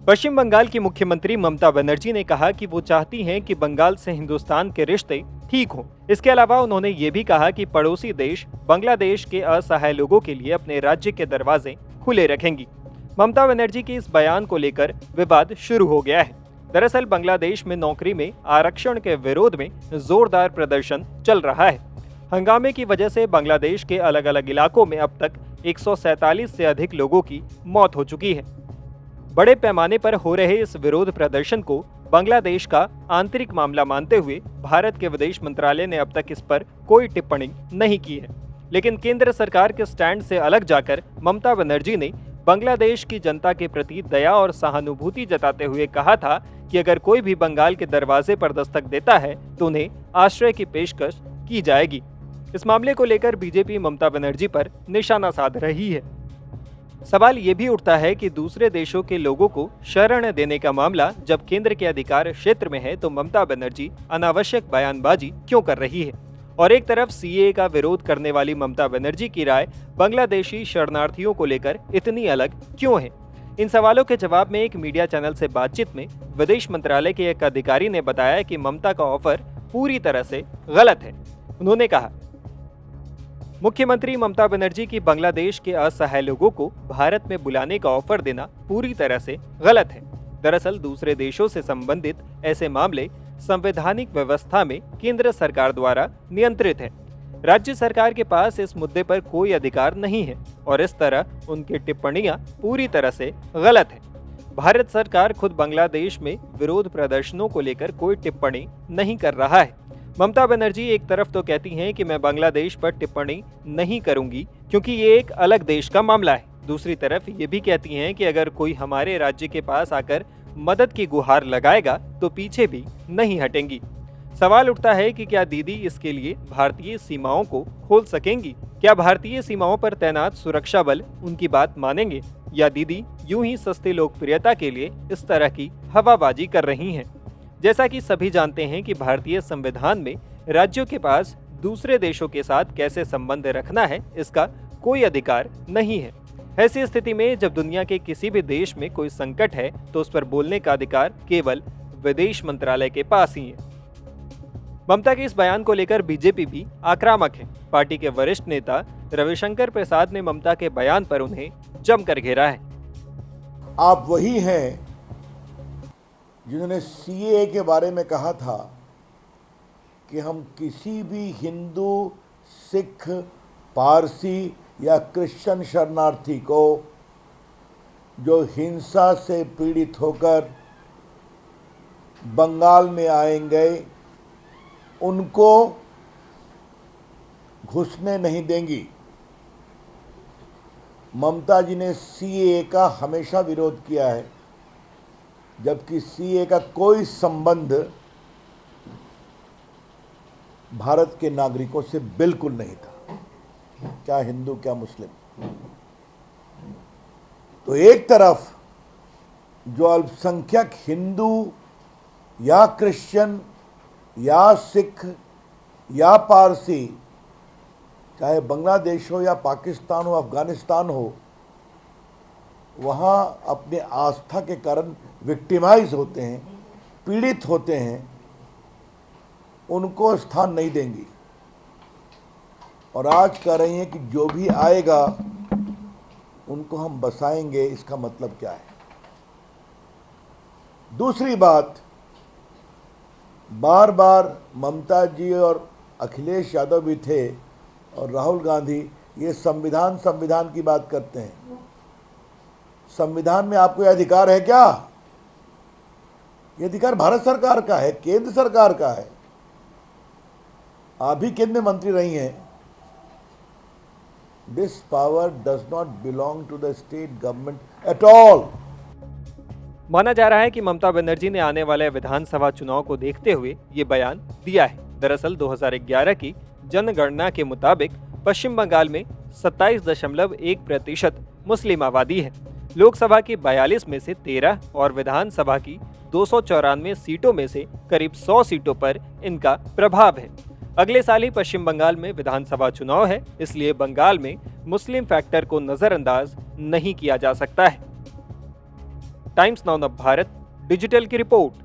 पश्चिम बंगाल की मुख्यमंत्री ममता बनर्जी ने कहा कि वो चाहती हैं कि बंगाल से हिंदुस्तान के रिश्ते ठीक हों। इसके अलावा उन्होंने ये भी कहा कि पड़ोसी देश बांग्लादेश के असहाय लोगों के लिए अपने राज्य के दरवाजे खुले रखेंगी। ममता बनर्जी के इस बयान को लेकर विवाद शुरू हो गया है। दरअसल बांग्लादेश में नौकरी में आरक्षण के विरोध में जोरदार प्रदर्शन चल रहा है। हंगामे की वजह से बांग्लादेश के अलग अलग इलाकों में अब तक 147 से अधिक लोगों की मौत हो चुकी है। बड़े पैमाने पर हो रहे इस विरोध प्रदर्शन को बांग्लादेश का आंतरिक मामला मानते हुए भारत के विदेश मंत्रालय ने अब तक इस पर कोई टिप्पणी नहीं की है। लेकिन केंद्र सरकार के स्टैंड से अलग जाकर ममता बनर्जी ने बांग्लादेश की जनता के प्रति दया और सहानुभूति जताते हुए कहा था कि अगर कोई भी बंगाल के दरवाजे पर दस्तक देता है तो उन्हें आश्रय की पेशकश की जाएगी। इस मामले को लेकर बीजेपी ममता बनर्जी पर निशाना साध रही है। सवाल ये भी उठता है कि दूसरे देशों के लोगों को शरण देने का मामला जब केंद्र के अधिकार क्षेत्र में है तो ममता बनर्जी अनावश्यक बयानबाजी क्यों कर रही है। और एक तरफ सीएए का विरोध करने वाली ममता बनर्जी की राय बांग्लादेशी शरणार्थियों को लेकर इतनी अलग क्यों है। इन सवालों के जवाब में एक मीडिया चैनल से बातचीत में विदेश मंत्रालय के एक अधिकारी ने बताया कि ममता का ऑफर पूरी तरह से गलत है। उन्होंने कहा, मुख्यमंत्री ममता बनर्जी की बांग्लादेश के असहाय लोगों को भारत में बुलाने का ऑफर देना पूरी तरह से गलत है। दरअसल दूसरे देशों से संबंधित ऐसे मामले संवैधानिक व्यवस्था में केंद्र सरकार द्वारा नियंत्रित है। राज्य सरकार के पास इस मुद्दे पर कोई अधिकार नहीं है और इस तरह उनकी टिप्पणियां पूरी तरह से गलत है। भारत सरकार खुद बांग्लादेश में विरोध प्रदर्शनों को लेकर कोई टिप्पणी नहीं कर रहा है। ममता बनर्जी एक तरफ तो कहती हैं कि मैं बांग्लादेश पर टिप्पणी नहीं करूंगी क्योंकि ये एक अलग देश का मामला है। दूसरी तरफ ये भी कहती हैं कि अगर कोई हमारे राज्य के पास आकर मदद की गुहार लगाएगा तो पीछे भी नहीं हटेंगी। सवाल उठता है कि क्या दीदी इसके लिए भारतीय सीमाओं को खोल सकेंगी? क्या भारतीय सीमाओं पर तैनात सुरक्षा बल उनकी बात मानेंगे या दीदी यूं ही सस्ती लोकप्रियता के लिए इस तरह की हवाबाजी कर रही हैं? जैसा कि सभी जानते हैं कि भारतीय संविधान में राज्यों के पास दूसरे देशों के साथ कैसे संबंध रखना है इसका कोई अधिकार नहीं है। ऐसी स्थिति में जब दुनिया के किसी भी देश में कोई संकट है तो उस पर बोलने का अधिकार केवल विदेश मंत्रालय के पास ही है। ममता के इस बयान को लेकर बीजेपी भी आक्रामक है। पार्टी के वरिष्ठ नेता रविशंकर प्रसाद ने ममता के बयान पर उन्हें जमकर घेरा है। आप वही हैं जिन्होंने सीएए के बारे में कहा था कि हम किसी भी हिंदू, सिख, पारसी या क्रिश्चियन शरणार्थी को जो हिंसा से पीड़ित होकर बंगाल में आएंगे उनको घुसने नहीं देंगी। ममता जी ने सीएए का हमेशा विरोध किया है, जबकि सीएए का कोई संबंध भारत के नागरिकों से बिल्कुल नहीं था, क्या हिंदू क्या मुस्लिम। तो एक तरफ जो अल्पसंख्यक हिंदू या क्रिश्चियन या सिख या पारसी, चाहे बांग्लादेश हो या पाकिस्तान हो, अफगानिस्तान हो, वहाँ अपने आस्था के कारण विक्टिमाइज होते हैं, पीड़ित होते हैं, उनको स्थान नहीं देंगी। और आज कह रही हैं कि जो भी आएगा उनको हम बसाएंगे। इसका मतलब क्या है? दूसरी बात, बार बार ममता जी और अखिलेश यादव भी थे और राहुल गांधी ये संविधान की बात करते हैं। संविधान में आपको यह अधिकार है क्या? ये अधिकार भारत सरकार का है, केंद्र सरकार का है। आप भी केंद्र में मंत्री रही हैं। This power does not belong to the state government at all. माना जा रहा है कि ममता बनर्जी ने आने वाले विधानसभा चुनाव को देखते हुए ये बयान दिया है। दरअसल 2011 की जनगणना के मुताबिक पश्चिम बंगाल में 27.1% मुस्लिम आबादी है। लोकसभा की 42 में से 13 और विधानसभा की 294 सीटों में से करीब 100 सीटों पर इनका प्रभाव है। अगले साल ही पश्चिम बंगाल में विधानसभा चुनाव है, इसलिए बंगाल में मुस्लिम फैक्टर को नजरअंदाज नहीं किया जा सकता है। टाइम्स नाउ भारत डिजिटल की रिपोर्ट।